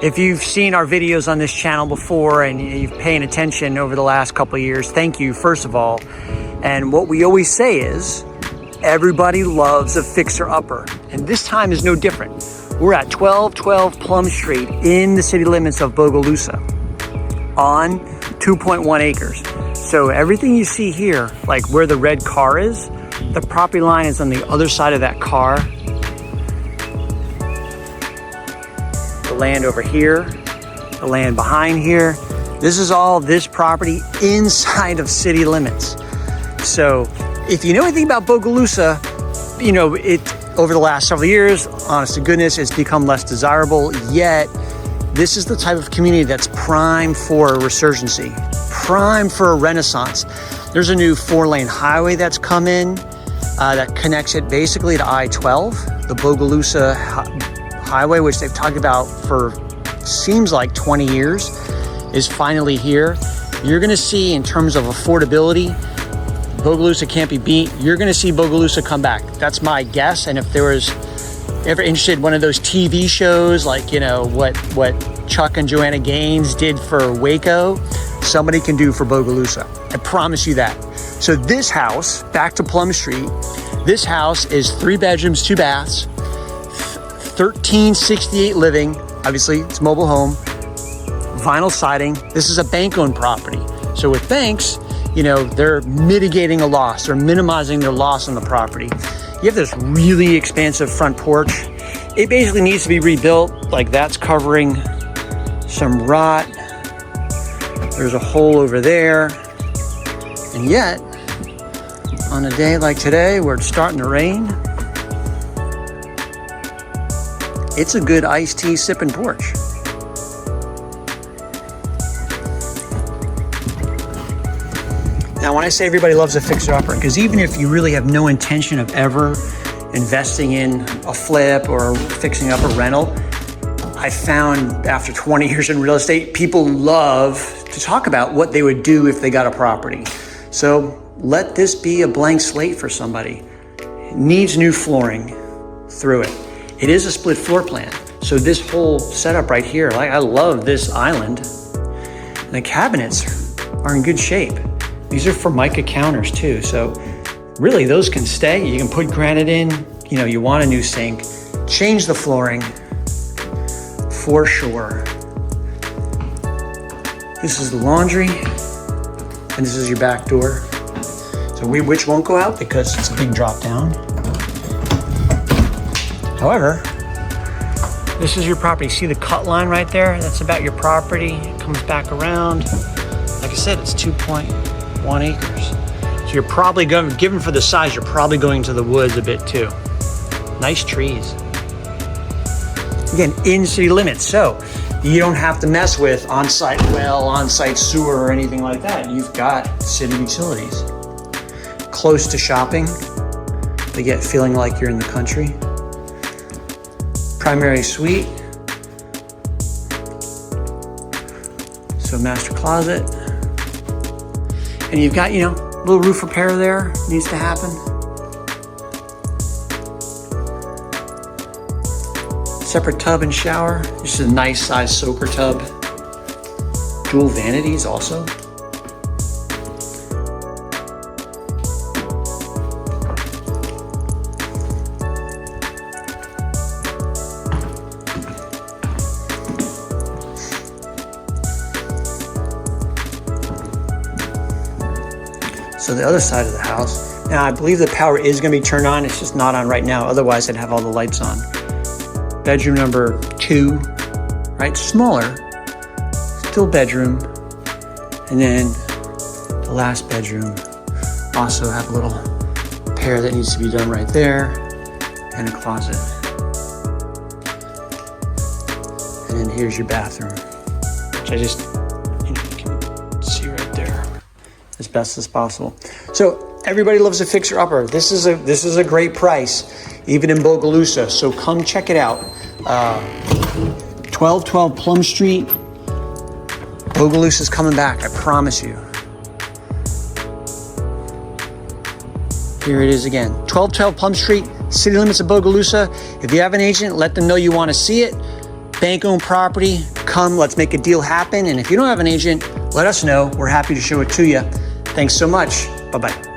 If you've seen our videos on this channel before and you've paying attention over the last couple of years, thank you, first of all. And what we always say is, everybody loves a fixer-upper. And this time is no different. We're at 1212 Plum Street in the city limits of Bogalusa on 2.1 acres. So everything you see here, like where the red car is, the property line is on the other side of that car. The land over here, the land behind here. This is all this property inside of city limits. So if you know anything about Bogalusa, you know, it over the last several years, honest to goodness, it's become less desirable, yet this is the type of community that's prime for a resurgency, prime for a renaissance. There's a new 4-lane highway that's come in that connects it basically to I-12, the Bogalusa highway, which they've talked about for seems like 20 years, is finally here. You're gonna see, in terms of affordability, Bogalusa can't be beat. You're gonna see Bogalusa come back. That's my guess. And if there was ever interested in one of those TV shows, like, you know, what Chuck and Joanna Gaines did for Waco, somebody can do for Bogalusa. I promise you that. So this house, back to Plum Street, this house is 3 bedrooms, 2 baths, 1368 living. Obviously, it's mobile home, vinyl siding. This is a bank-owned property. So with banks, you know, they're mitigating a loss. They're minimizing their loss on the property. You have this really expansive front porch. It basically needs to be rebuilt. Like, that's covering some rot. There's a hole over there. And yet, on a day like today where it's starting to rain, it's a good iced tea sipping porch. Now, when I say everybody loves a fixer-upper, because even if you really have no intention of ever investing in a flip or fixing up a rental, I found after 20 years in real estate, people love to talk about what they would do if they got a property. So let this be a blank slate for somebody. It needs new flooring through it. It is a split floor plan. So this whole setup right here, like, I love this island. The cabinets are in good shape. These are Formica counters too. So really those can stay. You can put granite in, you know, you want a new sink, change the flooring for sure. This is the laundry and this is your back door. So which won't go out because it's a big drop down. However, this is your property. See the cut line right there? That's about your property. It comes back around. Like I said, it's 2.1 acres. So you're probably going, given for the size, you're probably going to the woods a bit too. Nice trees. Again, in city limits. So you don't have to mess with on-site well, on-site sewer, or anything like that. You've got city utilities. Close to shopping, but yet feeling like you're in the country. Primary suite. So master closet. And you've got, you know, a little roof repair there needs to happen. Separate tub and shower. This is a nice size soaker tub. Dual vanities also. So the other side of the house. Now I believe the power is going to be turned on. It's just not on right now. Otherwise I'd have all the lights on. Bedroom number 2, right? Smaller, still bedroom. And then the last bedroom also have a little repair that needs to be done right there, and a closet. And then here's your bathroom, which I just, you know, you can see right there as best as possible. So everybody loves a fixer-upper. This is a great price, even in Bogalusa. So come check it out. 1212 Plum Street. Bogalusa's coming back, I promise you. Here it is again. 1212 Plum Street, city limits of Bogalusa. If you have an agent, let them know you want to see it. bank-owned property, come, let's make a deal happen. And if you don't have an agent, let us know. We're happy to show it to you. Thanks so much. Bye-bye.